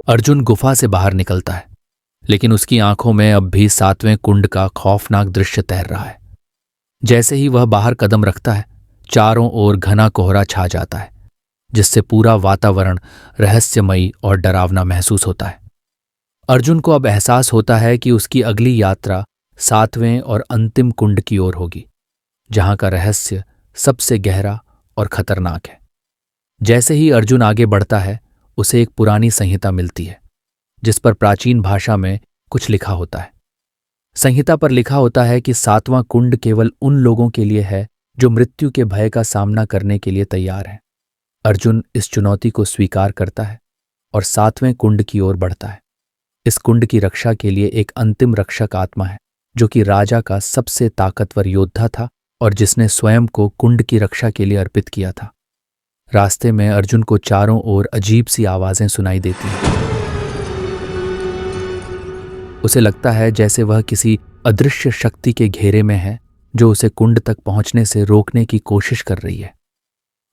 अर्जुन गुफा से बाहर निकलता है, लेकिन उसकी आंखों में अब भी 7वें कुंड का खौफनाक दृश्य तैर रहा है। जैसे ही वह बाहर कदम रखता है, चारों ओर घना कोहरा छा जाता है, जिससे पूरा वातावरण रहस्यमयी और डरावना महसूस होता है। अर्जुन को अब एहसास होता है कि उसकी अगली यात्रा 7वें और अंतिम कुंड की ओर होगी, जहां का रहस्य सबसे गहरा और खतरनाक है। जैसे ही अर्जुन आगे बढ़ता है, उसे एक पुरानी संहिता मिलती है, जिस पर प्राचीन भाषा में कुछ लिखा होता है। संहिता पर लिखा होता है कि 7वां कुंड केवल उन लोगों के लिए है जो मृत्यु के भय का सामना करने के लिए तैयार हैं। अर्जुन इस चुनौती को स्वीकार करता है और 7वें कुंड की ओर बढ़ता है। इस कुंड की रक्षा के लिए एक अंतिम रक्षक आत्मा है, जो कि राजा का सबसे ताकतवर योद्धा था और जिसने स्वयं को कुंड की रक्षा के लिए अर्पित किया था। रास्ते में अर्जुन को चारों ओर अजीब सी आवाजें सुनाई देती हैं। उसे लगता है जैसे वह किसी अदृश्य शक्ति के घेरे में है, जो उसे कुंड तक पहुंचने से रोकने की कोशिश कर रही है।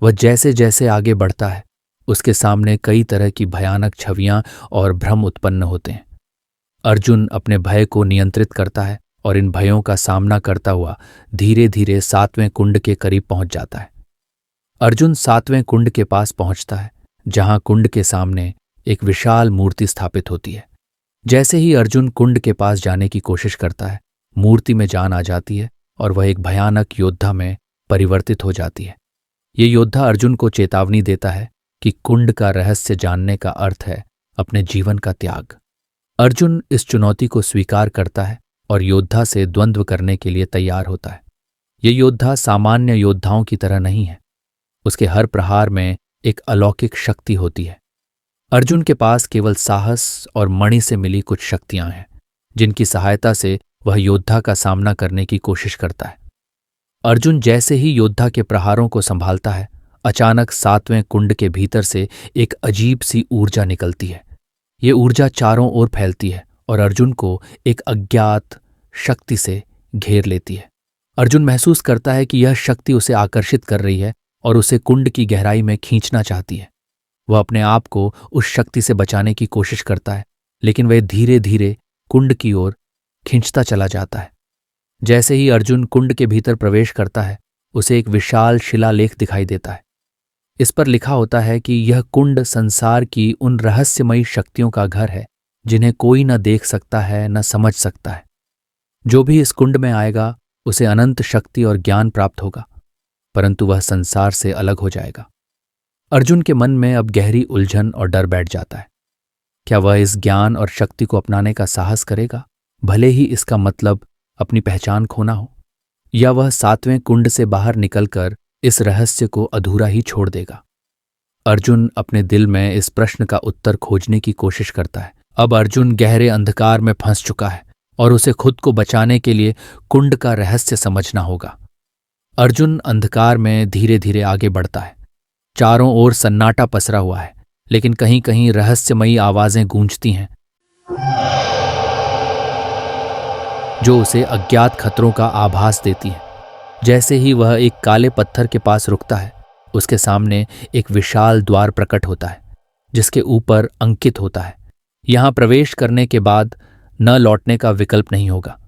वह जैसे जैसे आगे बढ़ता है, उसके सामने कई तरह की भयानक छवियां और भ्रम उत्पन्न होते हैं। अर्जुन अपने भय को नियंत्रित करता है और इन भयों का सामना करता हुआ धीरे धीरे 7वें कुंड के करीब पहुंच जाता है। अर्जुन 7वें कुंड के पास पहुंचता है, जहां कुंड के सामने एक विशाल मूर्ति स्थापित होती है। जैसे ही अर्जुन कुंड के पास जाने की कोशिश करता है, मूर्ति में जान आ जाती है और वह एक भयानक योद्धा में परिवर्तित हो जाती है। ये योद्धा अर्जुन को चेतावनी देता है कि कुंड का रहस्य जानने का अर्थ है अपने जीवन का त्याग। अर्जुन इस चुनौती को स्वीकार करता है और योद्धा से द्वंद्व करने के लिए तैयार होता है। ये योद्धा सामान्य योद्धाओं की तरह नहीं है। उसके हर प्रहार में एक अलौकिक शक्ति होती है। अर्जुन के पास केवल साहस और मणि से मिली कुछ शक्तियां हैं, जिनकी सहायता से वह योद्धा का सामना करने की कोशिश करता है। अर्जुन जैसे ही योद्धा के प्रहारों को संभालता है, अचानक 7वें कुंड के भीतर से एक अजीब सी ऊर्जा निकलती है। ये ऊर्जा चारों ओर फैलती है और अर्जुन को एक अज्ञात शक्ति से घेर लेती है। अर्जुन महसूस करता है कि यह शक्ति उसे आकर्षित कर रही है और उसे कुंड की गहराई में खींचना चाहती है। वह अपने आप को उस शक्ति से बचाने की कोशिश करता है, लेकिन वह धीरे धीरे कुंड की ओर खींचता चला जाता है। जैसे ही अर्जुन कुंड के भीतर प्रवेश करता है, उसे एक विशाल शिलालेख दिखाई देता है। इस पर लिखा होता है कि यह कुंड संसार की उन रहस्यमयी शक्तियों का घर है, जिन्हें कोई न देख सकता है न समझ सकता है। जो भी इस कुंड में आएगा, उसे अनंत शक्ति और ज्ञान प्राप्त होगा, परंतु वह संसार से अलग हो जाएगा। अर्जुन के मन में अब गहरी उलझन और डर बैठ जाता है। क्या वह इस ज्ञान और शक्ति को अपनाने का साहस करेगा, भले ही इसका मतलब अपनी पहचान खोना हो, या वह 7वें कुंड से बाहर निकलकर इस रहस्य को अधूरा ही छोड़ देगा? अर्जुन अपने दिल में इस प्रश्न का उत्तर खोजने की कोशिश करता है। अब अर्जुन गहरे अंधकार में फंस चुका है और उसे खुद को बचाने के लिए कुंड का रहस्य समझना होगा। अर्जुन अंधकार में धीरे धीरे आगे बढ़ता है। चारों ओर सन्नाटा पसरा हुआ है, लेकिन कहीं कहीं रहस्यमयी आवाजें गूंजती हैं, जो उसे अज्ञात खतरों का आभास देती हैं। जैसे ही वह एक काले पत्थर के पास रुकता है, उसके सामने एक विशाल द्वार प्रकट होता है, जिसके ऊपर अंकित होता है, यहां प्रवेश करने के बाद न लौटने का विकल्प नहीं होगा।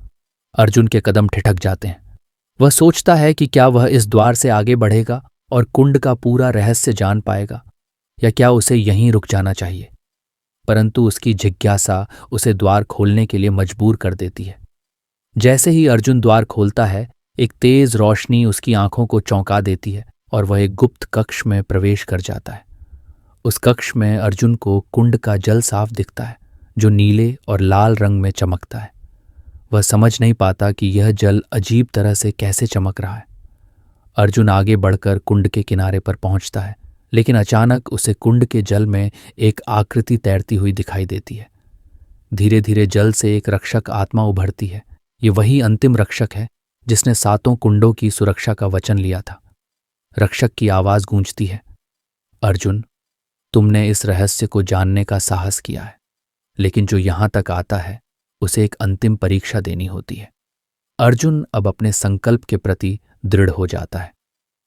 अर्जुन के कदम ठिठक जाते हैं। वह सोचता है कि क्या वह इस द्वार से आगे बढ़ेगा और कुंड का पूरा रहस्य जान पाएगा, या क्या उसे यहीं रुक जाना चाहिए। परंतु उसकी जिज्ञासा उसे द्वार खोलने के लिए मजबूर कर देती है। जैसे ही अर्जुन द्वार खोलता है, एक तेज रोशनी उसकी आंखों को चौंका देती है और वह एक गुप्त कक्ष में प्रवेश कर जाता है। उस कक्ष में अर्जुन को कुंड का जल साफ दिखता है, जो नीले और लाल रंग में चमकता है। वह समझ नहीं पाता कि यह जल अजीब तरह से कैसे चमक रहा है। अर्जुन आगे बढ़कर कुंड के किनारे पर पहुंचता है, लेकिन अचानक उसे कुंड के जल में एक आकृति तैरती हुई दिखाई देती है। धीरे धीरे जल से एक रक्षक आत्मा उभरती है। ये वही अंतिम रक्षक है जिसने 7 कुंडों की सुरक्षा का वचन लिया था। रक्षक की आवाज गूंजती है, अर्जुन, तुमने इस रहस्य को जानने का साहस किया है, लेकिन जो यहां तक आता है उसे एक अंतिम परीक्षा देनी होती है। अर्जुन अब अपने संकल्प के प्रति दृढ़ हो जाता है।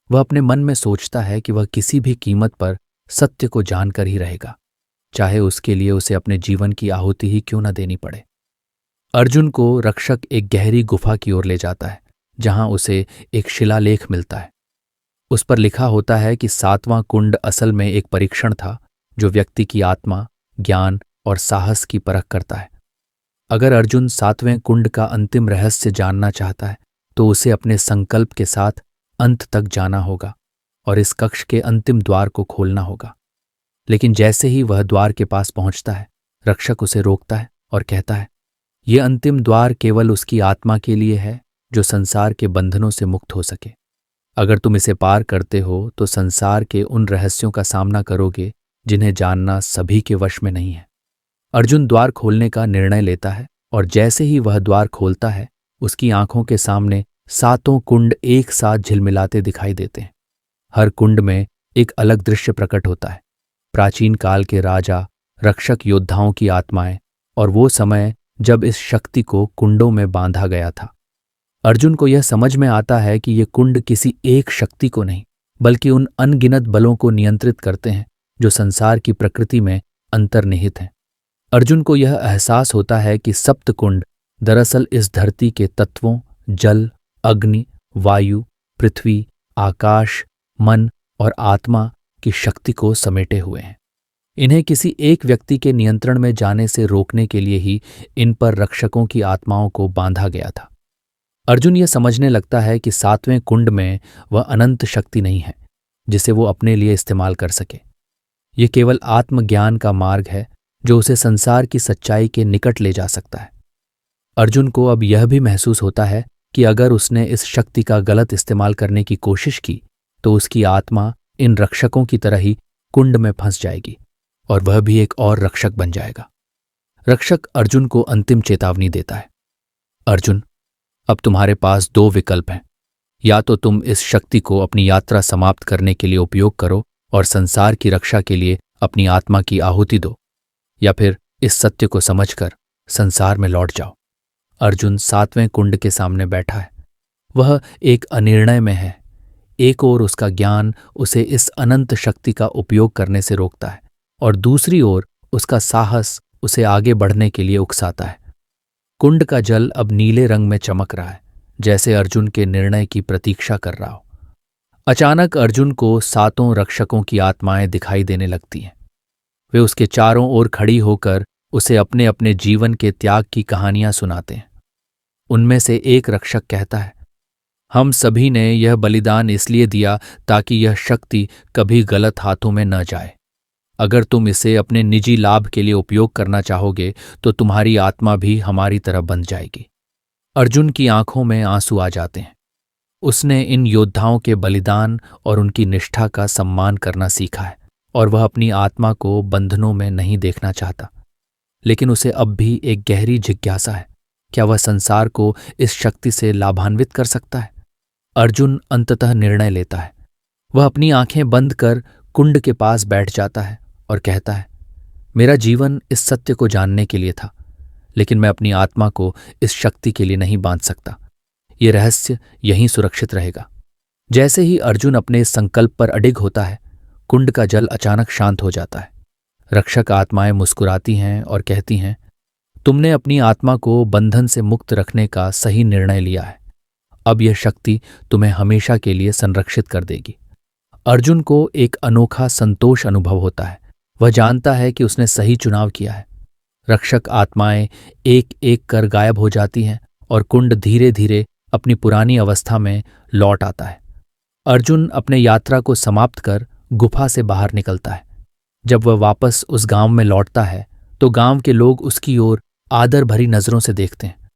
वह अपने मन में सोचता है कि वह किसी भी कीमत पर सत्य को जानकर ही रहेगा। चाहे उसके लिए उसे अपने जीवन की आहुति ही क्यों न देनी पड़े। अर्जुन को रक्षक एक गहरी गुफा की ओर ले जाता है, जहां उसे एक शिलालेख मिलता है। उस पर लिखा होता है कि 7वां कुंड असल में एक परीक्षण था जो व्यक्ति की आत्मा, ज्ञान और साहस की परख करता है। अगर अर्जुन 7वें कुंड का अंतिम रहस्य जानना चाहता है तो उसे अपने संकल्प के साथ अंत तक जाना होगा और इस कक्ष के अंतिम द्वार को खोलना होगा। लेकिन जैसे ही वह द्वार के पास पहुंचता है, रक्षक उसे रोकता है और कहता है, यह अंतिम द्वार केवल उसकी आत्मा के लिए है जो संसार के बंधनों से मुक्त हो सके। अगर तुम इसे पार करते हो तो संसार के उन रहस्यों का सामना करोगे जिन्हें जानना सभी के वश में नहीं है। अर्जुन द्वार खोलने का निर्णय लेता है और जैसे ही वह द्वार खोलता है, उसकी आंखों के सामने 7 कुंड एक साथ झिलमिलाते दिखाई देते हैं। हर कुंड में एक अलग दृश्य प्रकट होता है। प्राचीन काल के राजा, रक्षक योद्धाओं की आत्माएं और वो समय जब इस शक्ति को कुंडों में बांधा गया था। अर्जुन को यह समझ में आता है कि ये कुंड किसी एक शक्ति को नहीं, बल्कि उन अनगिनत बलों को नियंत्रित करते हैं जो संसार की प्रकृति में अंतर्निहित हैं। अर्जुन को यह एहसास होता है कि सप्त कुंड दरअसल इस धरती के तत्वों, जल, अग्नि, वायु, पृथ्वी, आकाश, मन और आत्मा की शक्ति को समेटे हुए हैं। इन्हें किसी एक व्यक्ति के नियंत्रण में जाने से रोकने के लिए ही इन पर रक्षकों की आत्माओं को बांधा गया था। अर्जुन यह समझने लगता है कि 7वें कुंड में वह अनंत शक्ति नहीं है जिसे वो अपने लिए इस्तेमाल कर सके। ये केवल आत्मज्ञान का मार्ग है जो उसे संसार की सच्चाई के निकट ले जा सकता है। अर्जुन को अब यह भी महसूस होता है कि अगर उसने इस शक्ति का गलत इस्तेमाल करने की कोशिश की तो उसकी आत्मा इन रक्षकों की तरह ही कुंड में फंस जाएगी और वह भी एक और रक्षक बन जाएगा। रक्षक अर्जुन को अंतिम चेतावनी देता है, अर्जुन, अब तुम्हारे पास 2 विकल्प हैं। या तो तुम इस शक्ति को अपनी यात्रा समाप्त करने के लिए उपयोग करो और संसार की रक्षा के लिए अपनी आत्मा की आहुति दो, या फिर इस सत्य को समझकर संसार में लौट जाओ। अर्जुन 7वें कुंड के सामने बैठा है। वह एक अनिर्णय में है। एक ओर उसका ज्ञान उसे इस अनंत शक्ति का उपयोग करने से रोकता है और दूसरी ओर उसका साहस उसे आगे बढ़ने के लिए उकसाता है। कुंड का जल अब नीले रंग में चमक रहा है, जैसे अर्जुन के निर्णय की प्रतीक्षा कर रहा हो। अचानक अर्जुन को 7 रक्षकों की आत्माएं दिखाई देने लगती हैं। वे उसके चारों ओर खड़ी होकर उसे अपने अपने जीवन के त्याग की कहानियां सुनाते हैं। उनमें से एक रक्षक कहता है, हम सभी ने यह बलिदान इसलिए दिया ताकि यह शक्ति कभी गलत हाथों में न जाए। अगर तुम इसे अपने निजी लाभ के लिए उपयोग करना चाहोगे तो तुम्हारी आत्मा भी हमारी तरह बन जाएगी। अर्जुन की आंखों में आंसू आ जाते हैं। उसने इन योद्धाओं के बलिदान और उनकी निष्ठा का सम्मान करना सीखा है और वह अपनी आत्मा को बंधनों में नहीं देखना चाहता। लेकिन उसे अब भी एक गहरी जिज्ञासा है, क्या वह संसार को इस शक्ति से लाभान्वित कर सकता है? अर्जुन अंततः निर्णय लेता है। वह अपनी आंखें बंद कर कुंड के पास बैठ जाता है और कहता है, मेरा जीवन इस सत्य को जानने के लिए था, लेकिन मैं अपनी आत्मा को इस शक्ति के लिए नहीं बांध सकता। ये रहस्य यहीं सुरक्षित रहेगा। जैसे ही अर्जुन अपने इस संकल्प पर अडिग होता है, कुंड का जल अचानक शांत हो जाता है। रक्षक आत्माएं मुस्कुराती हैं और कहती हैं, तुमने अपनी आत्मा को बंधन से मुक्त रखने का सही निर्णय लिया है। अब यह शक्ति तुम्हें हमेशा के लिए संरक्षित कर देगी। अर्जुन को एक अनोखा संतोष अनुभव होता है। वह जानता है कि उसने सही चुनाव किया है। रक्षक आत्माएं एक एक कर गायब हो जाती हैं और कुंड धीरे धीरे अपनी पुरानी अवस्था में लौट आता है। अर्जुन अपने यात्रा को समाप्त कर गुफा से बाहर निकलता है। जब वह वापस उस गांव में लौटता है तो गांव के लोग उसकी ओर आदर भरी नजरों से देखते हैं।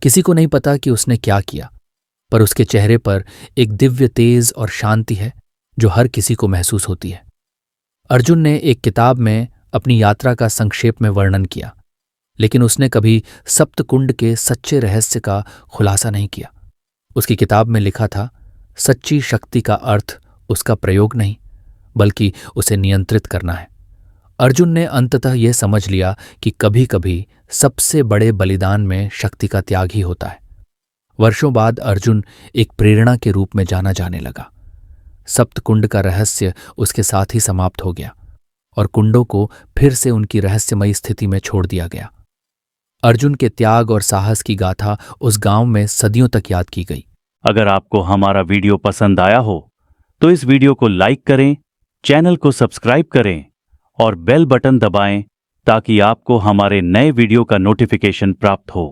किसी को नहीं पता कि उसने क्या किया, पर उसके चेहरे पर एक दिव्य तेज और शांति है जो हर किसी को महसूस होती है। अर्जुन ने एक किताब में अपनी यात्रा का संक्षेप में वर्णन किया, लेकिन उसने कभी सप्तकुंड के सच्चे रहस्य का खुलासा नहीं किया। उसकी किताब में लिखा था, सच्ची शक्ति का अर्थ उसका प्रयोग नहीं, बल्कि उसे नियंत्रित करना है। अर्जुन ने अंततः यह समझ लिया कि कभी कभी सबसे बड़े बलिदान में शक्ति का त्याग ही होता है। वर्षों बाद अर्जुन एक प्रेरणा के रूप में जाना जाने लगा। सप्तकुंड का रहस्य उसके साथ ही समाप्त हो गया और कुंडों को फिर से उनकी रहस्यमयी स्थिति में छोड़ दिया गया। अर्जुन के त्याग और साहस की गाथा उस गांव में सदियों तक याद की गई। अगर आपको हमारा वीडियो पसंद आया हो तो इस वीडियो को लाइक करें, चैनल को सब्सक्राइब करें और बेल बटन दबाएं ताकि आपको हमारे नए वीडियो का नोटिफिकेशन प्राप्त हो।